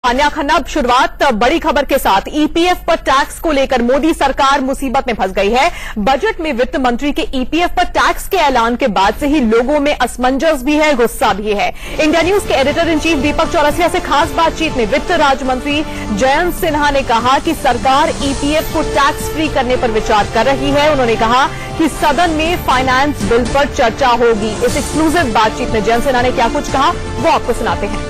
तान्या खन्ना, अब शुरुआत बड़ी खबर के साथ। ईपीएफ पर टैक्स को लेकर मोदी सरकार मुसीबत में फंस गई है। बजट में वित्त मंत्री के ईपीएफ पर टैक्स के ऐलान के बाद से ही लोगों में असमंजस भी है, गुस्सा भी है। इंडिया न्यूज के एडिटर इन चीफ दीपक चौरसिया से खास बातचीत में वित्त राज्य मंत्री जयंत सिन्हा ने कहा कि सरकार ईपीएफ को टैक्स फ्री करने पर विचार कर रही है। उन्होंने कहा कि सदन में फाइनेंस बिल पर चर्चा होगी। इस एक्सक्लूसिव बातचीत में जयंत सिन्हा ने क्या कुछ कहा वो आपको सुनाते हैं।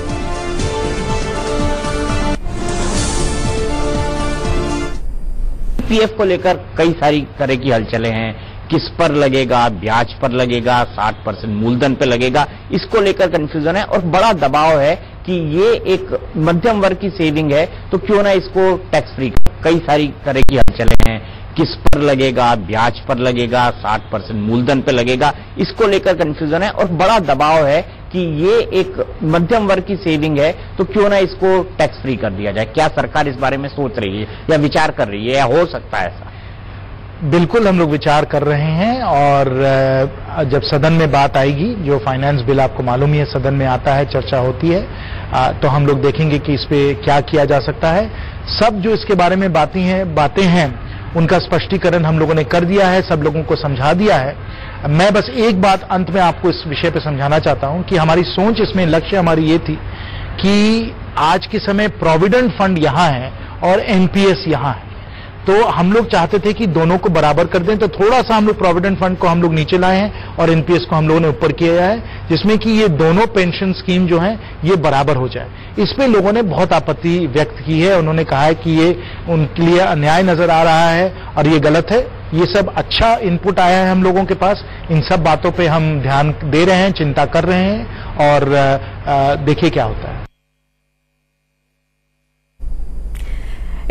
ईपीएफ को लेकर कई सारी तरह की हलचलें हैं। किस पर लगेगा, ब्याज पर लगेगा, 60% मूलधन पर लगेगा, इसको लेकर कंफ्यूजन है और बड़ा दबाव है कि ये एक मध्यम वर्ग की सेविंग है तो क्यों ना इसको टैक्स फ्री। कई सारी तरह की हलचलें हैं। किस पर लगेगा, ब्याज पर लगेगा, 60% मूलधन पर लगेगा, इसको लेकर कंफ्यूजन है और बड़ा दबाव है कि ये एक मध्यम वर्ग की सेविंग है तो क्यों ना इसको टैक्स फ्री कर दिया जाए। क्या सरकार इस बारे में सोच रही है या विचार कर रही है या हो सकता है ऐसा? बिल्कुल हम लोग विचार कर रहे हैं और जब सदन में बात आएगी, जो फाइनेंस बिल आपको मालूम ही है सदन में आता है, चर्चा होती है, तो हम लोग देखेंगे कि इस पे क्या किया जा सकता है। सब जो इसके बारे में बातें हैं उनका स्पष्टीकरण हम लोगों ने कर दिया है, सब लोगों को समझा दिया है। मैं बस एक बात अंत में आपको इस विषय पे समझाना चाहता हूं कि हमारी सोच इसमें, लक्ष्य हमारी ये थी कि आज के समय प्रोविडेंट फंड यहां है और एनपीएस यहां है, तो हम लोग चाहते थे कि दोनों को बराबर कर दें। तो थोड़ा सा हम लोग प्रोविडेंट फंड को हम लोग नीचे लाए हैं और एनपीएस को हम लोगों ने ऊपर किया है, जिसमें कि ये दोनों पेंशन स्कीम जो हैं ये बराबर हो जाए। इस पे लोगों ने बहुत आपत्ति व्यक्त की है। उन्होंने कहा है कि ये उनके लिए अन्याय नजर आ रहा है और ये गलत है। ये सब अच्छा इनपुट आया है हम लोगों के पास। इन सब बातों पे हम ध्यान दे रहे हैं, चिंता कर रहे हैं और देखिए क्या होता है।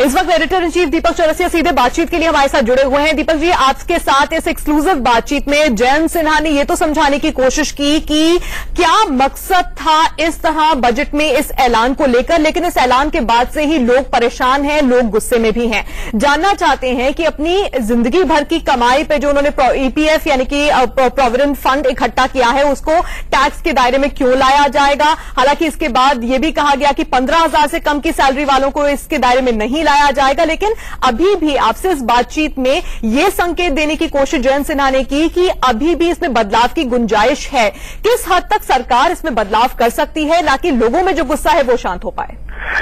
इस वक्त एडिटर इन चीफ दीपक चौरसिया सीधे बातचीत के लिए हमारे साथ जुड़े हुए हैं। दीपक जी, आपके साथ इस एक्सक्लूसिव बातचीत में जयंत सिन्हा ने ये तो समझाने की कोशिश की कि क्या मकसद था इस तरह बजट में इस ऐलान को लेकर, लेकिन इस ऐलान के बाद से ही लोग परेशान हैं, लोग गुस्से में भी हैं। जानना चाहते हैं कि अपनी जिंदगी भर की कमाई पे जो उन्होंने ईपीएफ यानी कि प्रोविडेंट फंड इकट्ठा किया है उसको टैक्स के दायरे में क्यों लाया जाएगा। हालांकि इसके बाद यह भी कहा गया कि 15,000 से कम की सैलरी वालों को इसके दायरे में नहीं लाया जाएगा, लेकिन अभी भी आपसे इस बातचीत में यह संकेत देने की कोशिश जयंत सिन्हा ने की कि अभी भी इसमें बदलाव की गुंजाइश है। किस हद तक सरकार इसमें बदलाव कर सकती है ताकि लोगों में जो गुस्सा है वो शांत हो पाए?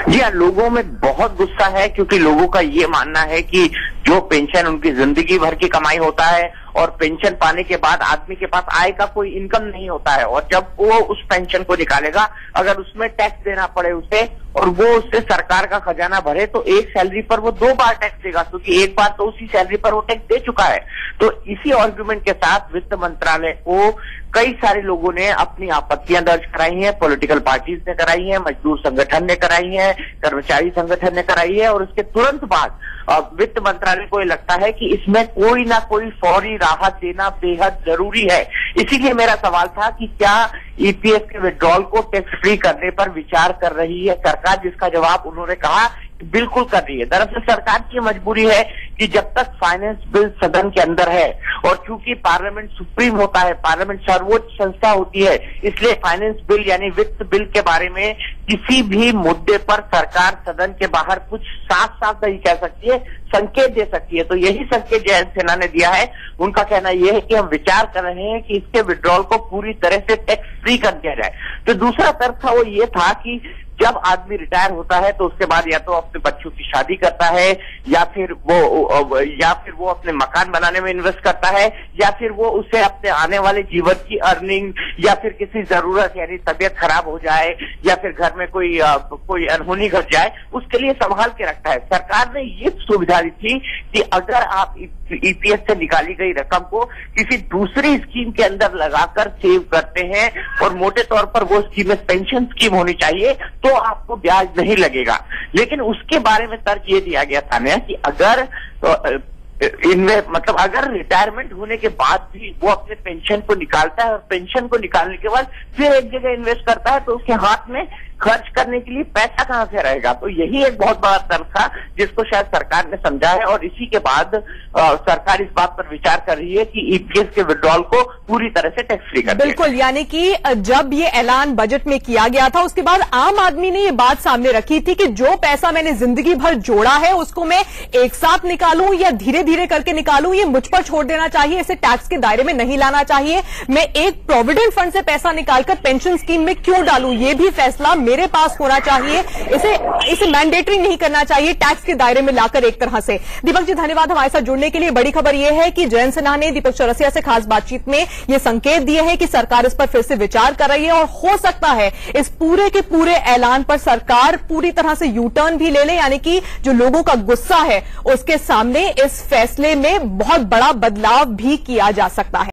जी हाँ, लोगों में बहुत गुस्सा है क्योंकि लोगों का ये मानना है कि जो पेंशन उनकी जिंदगी भर की कमाई होता है और पेंशन पाने के बाद आदमी के पास आय का कोई इनकम नहीं होता है, और जब वो उस पेंशन को निकालेगा, अगर उसमें टैक्स देना पड़े उसे और वो उससे सरकार का खजाना भरे, तो एक सैलरी पर वो 2 बार टैक्स देगा, क्योंकि एक बार तो उसी सैलरी पर वो टैक्स दे चुका है। तो इसी आर्गुमेंट के साथ वित्त मंत्रालय को कई सारे लोगों ने अपनी आपत्तियां दर्ज कराई हैं। पॉलिटिकल पार्टीज ने कराई है, मजदूर संगठन ने कराई है, कर्मचारी संगठन ने कराई है, और उसके तुरंत बाद वित्त मंत्रालय को ये लगता है कि इसमें कोई ना कोई फौरी राहत देना बेहद जरूरी है। इसीलिए मेरा सवाल था कि क्या ईपीएफ के विड्रॉल को टैक्स फ्री करने पर विचार कर रही है सरकार, जिसका जवाब उन्होंने कहा बिल्कुल कर रही है। दरअसल सरकार की मजबूरी है कि जब तक फाइनेंस बिल सदन के अंदर है, और चूंकि पार्लियामेंट सुप्रीम होता है, पार्लियामेंट सर्वोच्च संस्था होती है, इसलिए फाइनेंस बिल यानी वित्त बिल के बारे में किसी भी मुद्दे पर सरकार सदन के बाहर कुछ साफ साफ नहीं कह सकती है, संकेत दे सकती है। तो यही संकेत जयंत सिन्हा ने दिया है। उनका कहना यह है कि हम विचार कर रहे हैं कि इसके विड्रॉल को पूरी तरह से टैक्स फ्री कर दिया जाए। तो दूसरा तर्क था वो ये था कि जब आदमी रिटायर होता है तो उसके बाद या तो अपने बच्चों की शादी करता है, या फिर वो अपने मकान बनाने में इन्वेस्ट करता है, या फिर वो उसे अपने आने वाले जीवन की अर्निंग, या फिर किसी जरूरत यानी तबीयत खराब हो जाए, या फिर घर में कोई अनहोनी घट जाए, उसके लिए संभाल के रखता है। सरकार ने ये सुविधा दी थी कि अगर आप ईपीएफ से निकाली गई रकम को किसी दूसरी स्कीम के अंदर लगाकर सेव करते हैं, और मोटे तौर पर वो स्कीम पेंशन स्कीम होनी चाहिए, तो आपको ब्याज नहीं लगेगा। लेकिन उसके बारे में तर्क ये दिया गया था ना कि अगर अगर रिटायरमेंट होने के बाद भी वो अपने पेंशन को निकालता है और पेंशन को निकालने के बाद फिर एक जगह इन्वेस्ट करता है, तो उसके हाथ में खर्च करने के लिए पैसा कहां से रहेगा। तो यही एक बहुत बड़ा तर्क था जिसको शायद सरकार ने समझा है और इसी के बाद सरकार इस बात पर विचार कर रही है कि ईपीएस के विड्रॉल को पूरी तरह से टैक्स फ्री कर दिया। बिल्कुल, यानी कि जब ये ऐलान बजट में किया गया था उसके बाद आम आदमी ने ये बात सामने रखी थी कि जो पैसा मैंने जिंदगी भर जोड़ा है उसको मैं एक साथ निकालूं या धीरे धीरे करके निकालूं, ये मुझ पर छोड़ देना चाहिए, इसे टैक्स के दायरे में नहीं लाना चाहिए। मैं एक प्रोविडेंट फंड से पैसा निकालकर पेंशन स्कीम में क्यों डालूं, ये भी फैसला मेरे पास होना चाहिए, इसे मैंडेटरी नहीं करना चाहिए, टैक्स के दायरे में लाकर एक तरह से। दीपक जी धन्यवाद हमारे साथ जुड़ने के लिए। बड़ी खबर यह है कि जयंत सिन्हा ने दीपक चौरसिया से खास बातचीत में ये संकेत दिए हैं कि सरकार इस पर फिर से विचार कर रही है और हो सकता है इस पूरे के पूरे ऐलान पर सरकार पूरी तरह से यू टर्न भी ले ले, यानी कि जो लोगों का गुस्सा है उसके सामने इस फैसले में बहुत बड़ा बदलाव भी किया जा सकता है।